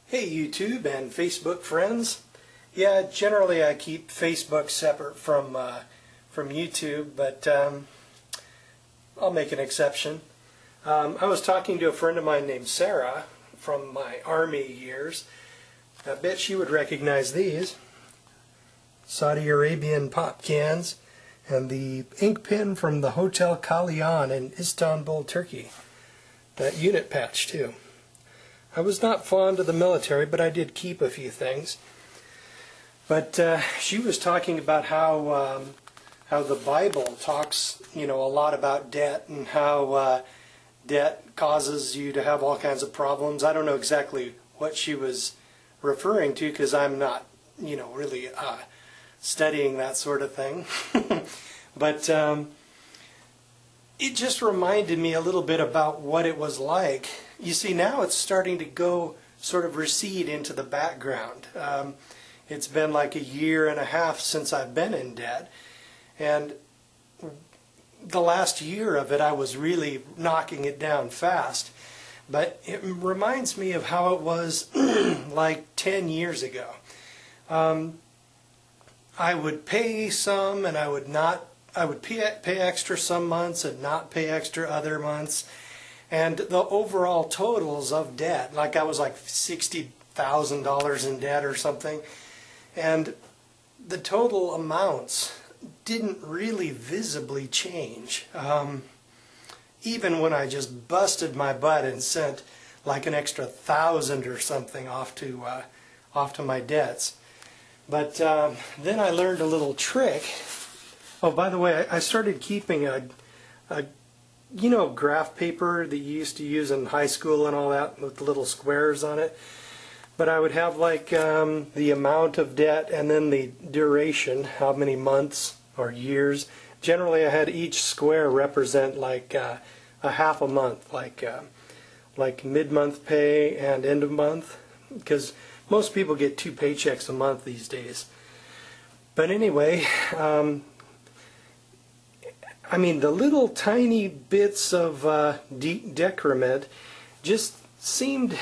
Hey YouTube and Facebook friends. Yeah, generally I keep Facebook separate from YouTube, but I'll make an exception. I was talking to a friend of mine named Sarah from my Army years. I bet she would recognize these. Saudi Arabian pop cans and the ink pen from the Hotel Kalyan in Istanbul, Turkey. That unit patch too. I was not fond of the military, but I did keep a few things. But she was talking about how the Bible talks, a lot about debt and how debt causes you to have all kinds of problems. I don't know exactly what she was referring to because I'm not, really studying that sort of thing. But it just reminded me a little bit about what it was like. You see, now it's starting to go sort of recede into the background. It's been like a year and a half since I've been in debt, and the last year of it I was really knocking it down fast. But it reminds me of how it was like 10 years ago. I would pay some and I would pay extra some months and not pay extra other months. And the overall totals of debt, like I was like $60,000 in debt or something, and the total amounts didn't really visibly change. Even when I just busted my butt and sent like an extra $1,000 or something off to my debts. But then I learned a little trick. Oh, by the way, I started keeping a graph paper that you used to use in high school and all that with the little squares on it. But I would have like the amount of debt and then the duration, how many months or years. Generally I had each square represent like a half a month, like mid-month pay and end of month, because most people get 2 paychecks a month these days. But anyway, I mean, the little tiny bits of decrement just seemed,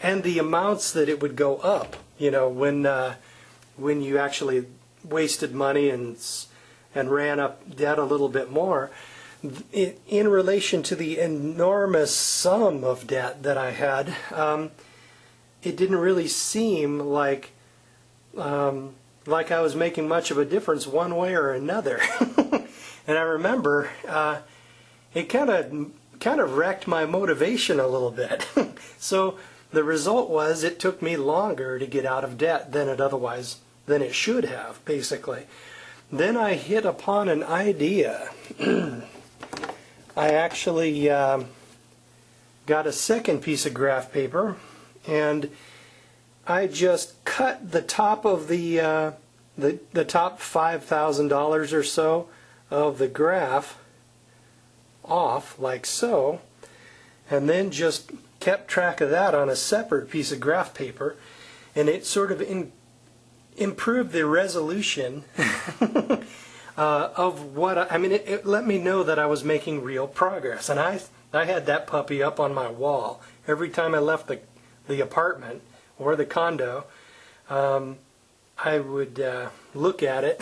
and the amounts that it would go up, when you actually wasted money and ran up debt a little bit more, in relation to the enormous sum of debt that I had, it didn't really seem like I was making much of a difference one way or another. And I remember it kind of wrecked my motivation a little bit. So the result was it took me longer to get out of debt than it should have, basically. Then I hit upon an idea. I actually got a second piece of graph paper, and I just cut the top of the top $5,000 or so of the graph off, like so, and then just kept track of that on a separate piece of graph paper, and it sort of improved the resolution of what it let me know that I was making real progress. And I had that puppy up on my wall every time I left the apartment or the condo. I would look at it,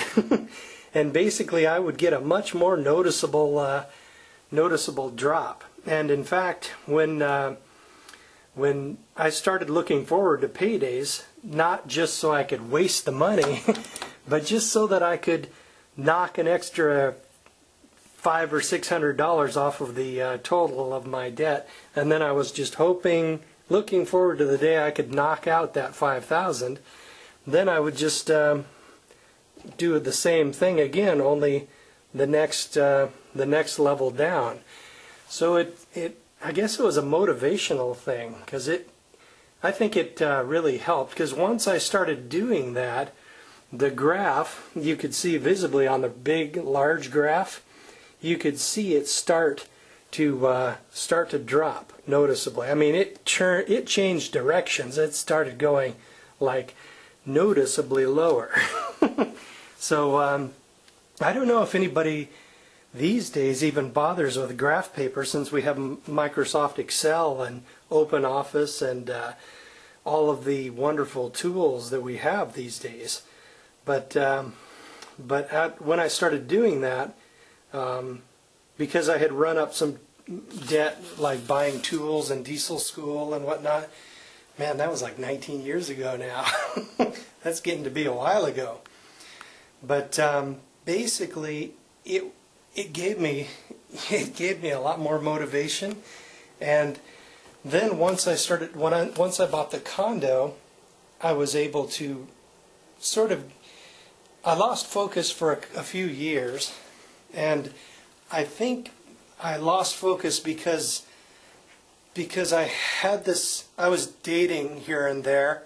and basically I would get a much more noticeable drop. And in fact, when I started looking forward to paydays, not just so I could waste the money, but just so that I could knock an extra $500 or $600 off of the total of my debt, and then I was just hoping looking forward to the day I could knock out that 5,000. Then I would just do the same thing again, only the next level down. So I guess it was a motivational thing, because I think it really helped, because once I started doing that, the graph, you could see visibly on the big, large graph, you could see it start to drop noticeably. I mean, it changed directions. It started going like noticeably lower. So I don't know if anybody these days even bothers with graph paper, since we have Microsoft Excel and OpenOffice and all of the wonderful tools that we have these days. But when I started doing that, because I had run up some debt, like buying tools and diesel school and whatnot, man, that was like 19 years ago now. That's getting to be a while ago. But basically, it gave me a lot more motivation. And then once I bought the condo, I was able to I lost focus for a few years, and I think I lost focus because I was dating here and there,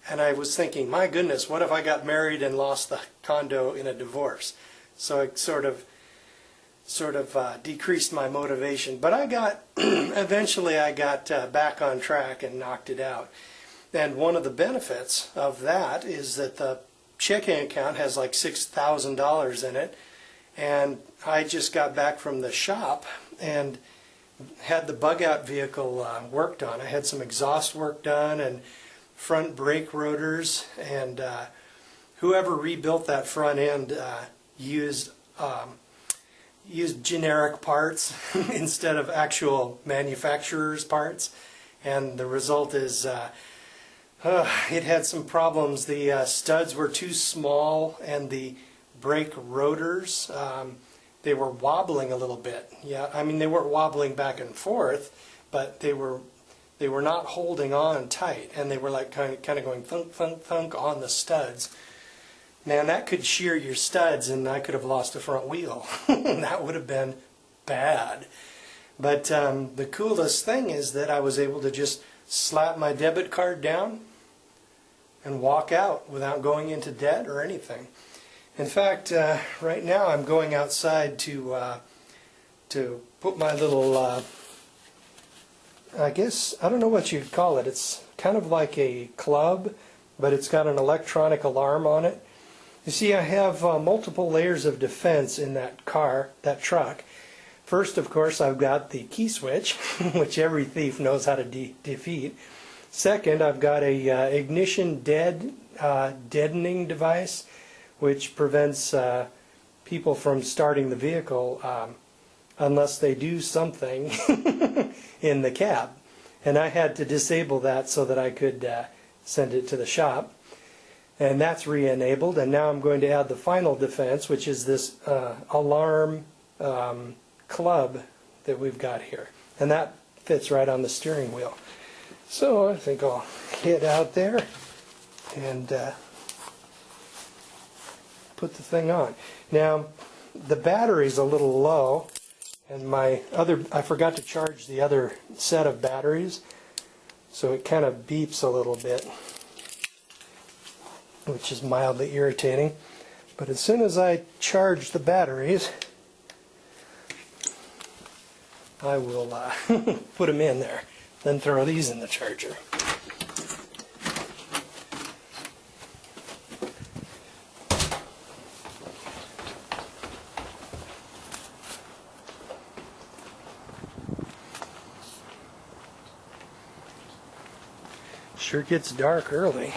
and I was thinking, my goodness, what if I got married and lost the condo in a divorce? So it sort of decreased my motivation. But eventually I got back on track and knocked it out. And one of the benefits of that is that the checking account has like $6,000 in it, and I just got back from the shop and had the bug out vehicle worked on. I had some exhaust work done and front brake rotors, and whoever rebuilt that front end used generic parts instead of actual manufacturer's parts, and the result is it had some problems. The studs were too small, and the brake rotors, they were wobbling a little bit. Yeah, I mean, they weren't wobbling back and forth, but they were not holding on tight, and they were like kind of going thunk thunk thunk on the studs. Man, that could shear your studs, and I could have lost a front wheel. That would have been bad. But the coolest thing is that I was able to just slap my debit card down and walk out without going into debt or anything. In fact, right now I'm going outside to put my little, I guess, I don't know what you'd call it. It's kind of like a club, but it's got an electronic alarm on it. You see, I have multiple layers of defense in that truck. First, of course, I've got the key switch, which every thief knows how to defeat. Second, I've got a ignition deadening device, which prevents people from starting the vehicle unless they do something in the cab. And I had to disable that so that I could send it to the shop. And that's re-enabled, and now I'm going to add the final defense, which is this alarm club that we've got here. And that fits right on the steering wheel. So I think I'll head out there and put the thing on. Now, the battery's a little low, and I forgot to charge the other set of batteries, so it kind of beeps a little bit, which is mildly irritating. But as soon as I charge the batteries, I will put them in there, then throw these in the charger. Sure gets dark early.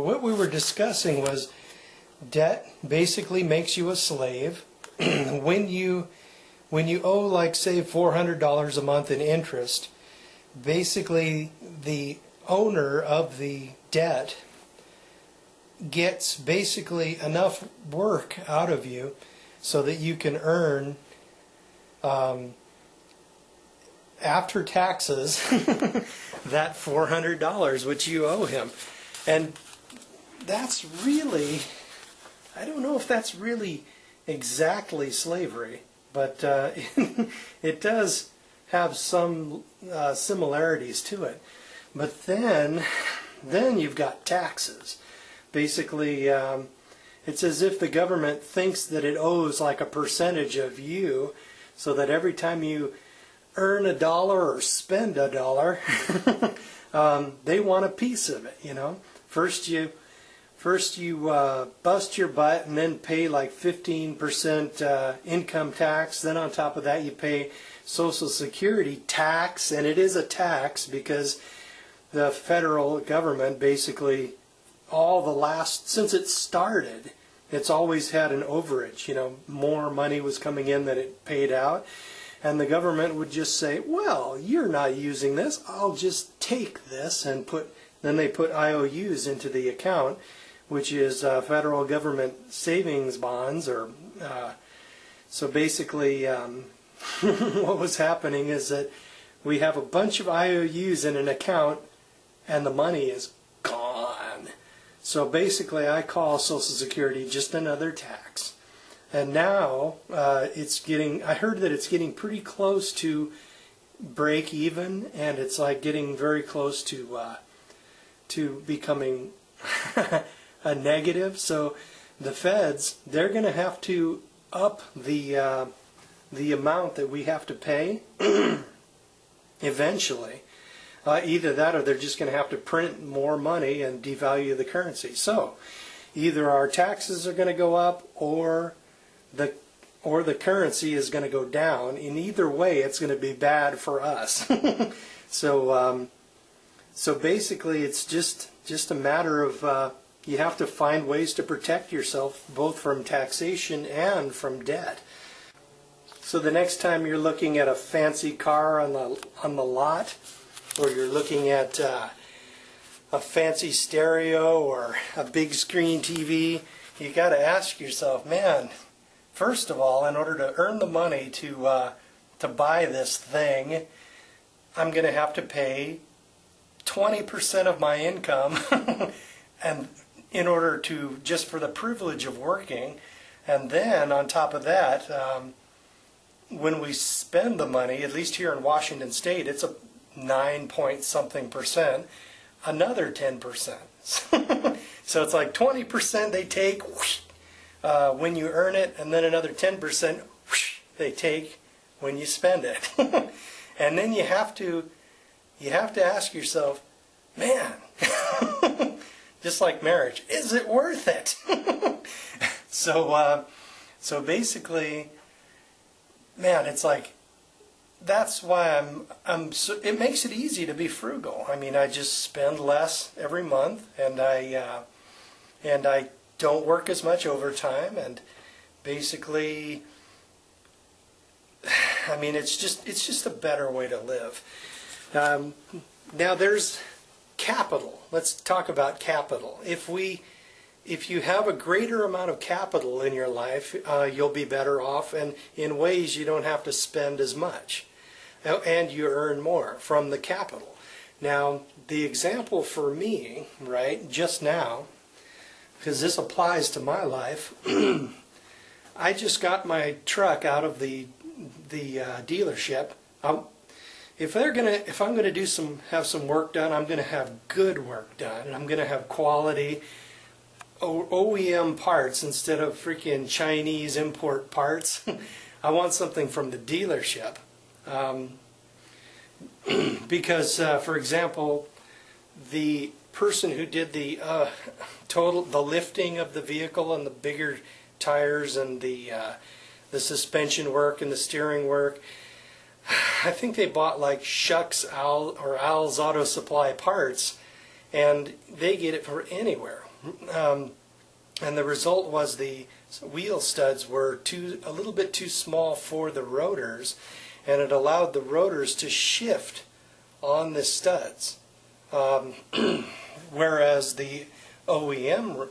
what we were discussing was debt basically makes you a slave. when you owe, like, say, $400 a month in interest, basically the owner of the debt gets basically enough work out of you so that you can earn, after taxes, that $400 which you owe him. And that's really, I don't know if that's really exactly slavery, but it does have some similarities to it. But then you've got taxes. Basically, it's as if the government thinks that it owes like a percentage of you, so that every time you earn $1 or spend $1, they want a piece of it. You know, first you bust your butt and then pay like 15% income tax. Then on top of that, you pay Social Security tax, and it is a tax because the federal government basically, since it started, it's always had an overage. You know, more money was coming in than it paid out. And the government would just say, well, you're not using this, I'll just take this and then they put IOUs into the account, which is federal government savings bonds. So basically, what was happening is that we have a bunch of IOUs in an account and the money is gone. So basically, I call Social Security just another tax. And now I heard that it's getting pretty close to break even, and it's like getting very close to becoming a negative. So the feds, they're going to have to up the amount that we have to pay eventually. Either that or they're just going to have to print more money and devalue the currency. So either our taxes are going to go up or the currency is going to go down. In either way, it's going to be bad for us. So basically, it's just a matter of you have to find ways to protect yourself both from taxation and from debt. So the next time you're looking at a fancy car on the lot, or you're looking at a fancy stereo or a big screen TV, you got to ask yourself, man, first of all, in order to earn the money to buy this thing, I'm going to have to pay 20% of my income, and in order to, just for the privilege of working. And then on top of that, when we spend the money, at least here in Washington State, it's a 9 point something percent, another 10%. So it's like 20% they take when you earn it, and then another 10% they take when you spend it. And then you have to ask yourself, man, just like marriage, is it worth it? So basically, man, it's like, that's why it makes it easy to be frugal. I mean, I just spend less every month, and I don't work as much overtime, and basically, I mean, it's just a better way to live. Now there's capital. Let's talk about capital. If you have a greater amount of capital in your life, you'll be better off, and in ways you don't have to spend as much. And you earn more from the capital. Now, the example for me, right, just now, because this applies to my life, I just got my truck out of the dealership. If I'm going to have some work done, I'm going to have good work done, and I'm going to have quality OEM parts instead of freaking Chinese import parts. I want something from the dealership. Because, for example, the person who did the lifting of the vehicle and the bigger tires and the suspension work and the steering work, I think they bought like Shucks Al's Auto Supply parts, and they get it for anywhere. And the result was the wheel studs were a little bit too small for the rotors, and it allowed the rotors to shift on the studs. Whereas the OEM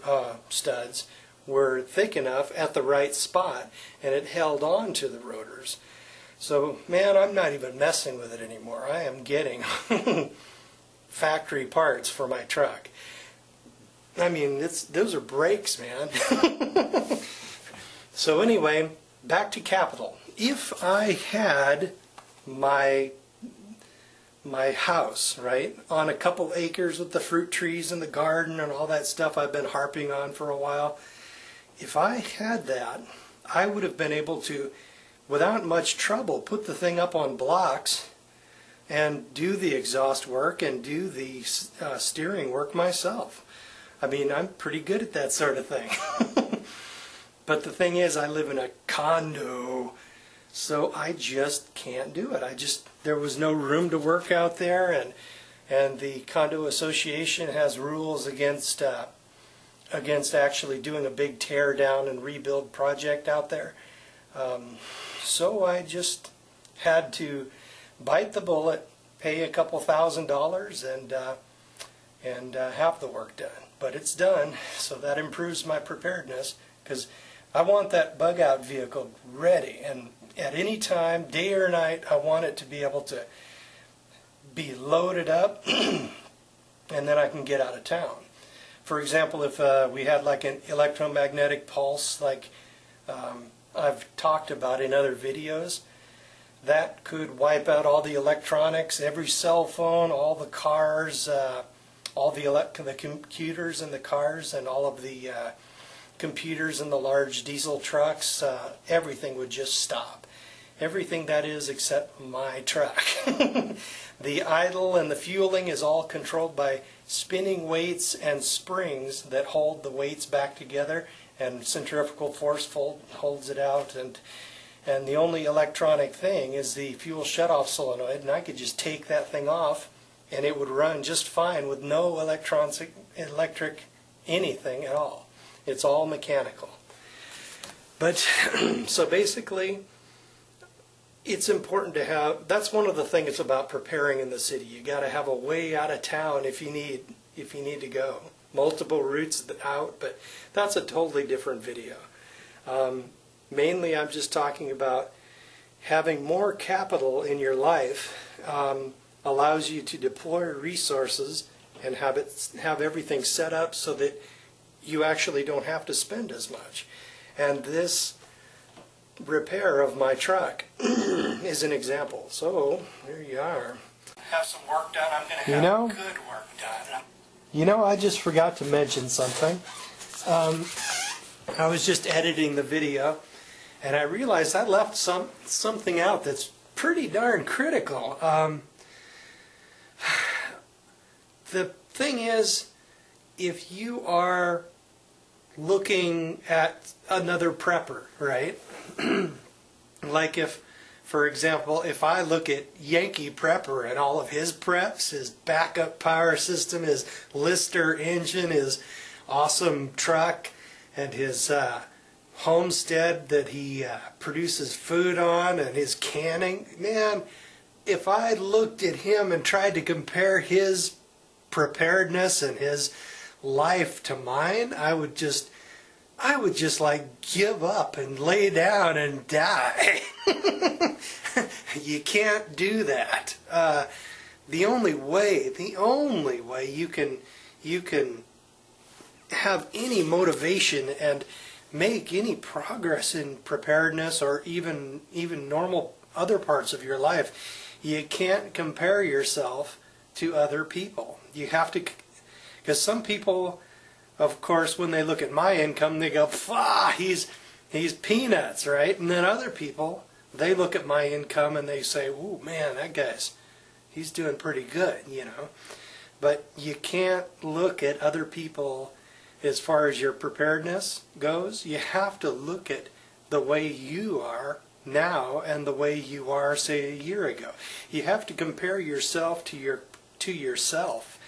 studs were thick enough at the right spot, and it held on to the rotors. So, man, I'm not even messing with it anymore. I am getting factory parts for my truck. I mean, those are brakes, man. So anyway, back to capital. If I had my house, right, on a couple acres with the fruit trees and the garden and all that stuff I've been harping on for a while, if I had that, I would have been able to, without much trouble, put the thing up on blocks and do the exhaust work and do the steering work myself. I mean, I'm pretty good at that sort of thing. But the thing is, I live in a condo, so I just can't do it. There was no room to work out there, and the condo association has rules against actually doing a big tear down and rebuild project out there. So I just had to bite the bullet, pay a couple $1,000s, and have the work done. But it's done, so that improves my preparedness, because I want that bug out vehicle ready, and at any time, day or night, I want it to be able to be loaded up and then I can get out of town. For example, if we had like an electromagnetic pulse like I've talked about in other videos, that could wipe out all the electronics, every cell phone, all the cars, all the computers in the cars, and all of the computers in the large diesel trucks. Everything would just stop. Everything, that is, except my truck. The idle and the fueling is all controlled by spinning weights and springs that hold the weights back together, and centrifugal force holds it out, and the only electronic thing is the fuel shutoff solenoid, and I could just take that thing off and it would run just fine with no electric anything at all. It's all mechanical. But so basically, it's important to have, that's one of the things about preparing in the city. You got to have a way out of town if you need to go. Multiple routes out, but that's a totally different video. Mainly I'm just talking about having more capital in your life allows you to deploy resources and have everything set up so that you actually don't have to spend as much. And this repair of my truck is an example. So there you are. Have some work done. I'm going to have good work done. You know, I just forgot to mention something. I was just editing the video, and I realized I left something out that's pretty darn critical. The thing is, if you are looking at another prepper, right? Like if, for example, if I look at Yankee Prepper and all of his preps, his backup power system, his Lister engine, his awesome truck, and his homestead that he produces food on, and his canning, man, if I looked at him and tried to compare his preparedness and his life to mine, I would just like give up and lay down and die. You can't do that. The only way you can have any motivation and make any progress in preparedness, or even normal other parts of your life, you can't compare yourself to other people. You have to, because some people, of course, when they look at my income, they go, he's peanuts, right? And then other people, they look at my income and they say, ooh, man, he's doing pretty good, you know. But you can't look at other people as far as your preparedness goes. You have to look at the way you are now and the way you are, say, a year ago. You have to compare yourself to yourself.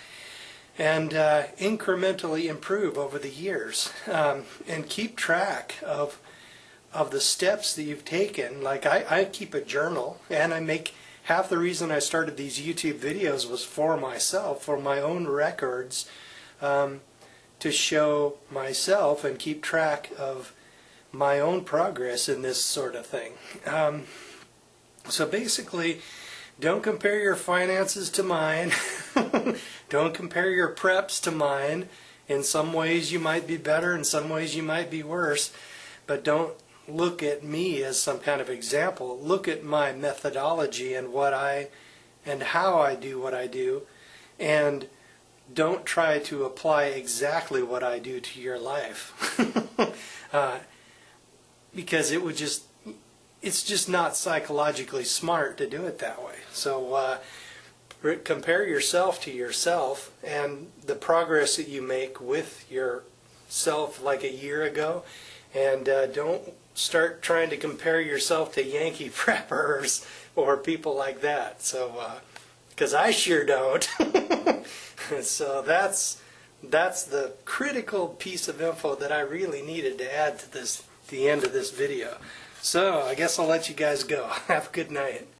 and incrementally improve over the years, and keep track of the steps that you've taken. Like I keep a journal, and I make half the reason I started these YouTube videos was for myself, for my own records, to show myself and keep track of my own progress in this sort of thing. So basically, don't compare your finances to mine. Don't compare your preps to mine. In some ways you might be better, in some ways you might be worse, but don't look at me as some kind of example. Look at my methodology and how I do what I do, and don't try to apply exactly what I do to your life. Because it's just not psychologically smart to do it that way. So compare yourself to yourself and the progress that you make with yourself like a year ago, and don't start trying to compare yourself to Yankee preppers or people like that. So because I sure don't. So that's the critical piece of info that I really needed to add to the end of this video. So I guess I'll let you guys go. Have a good night.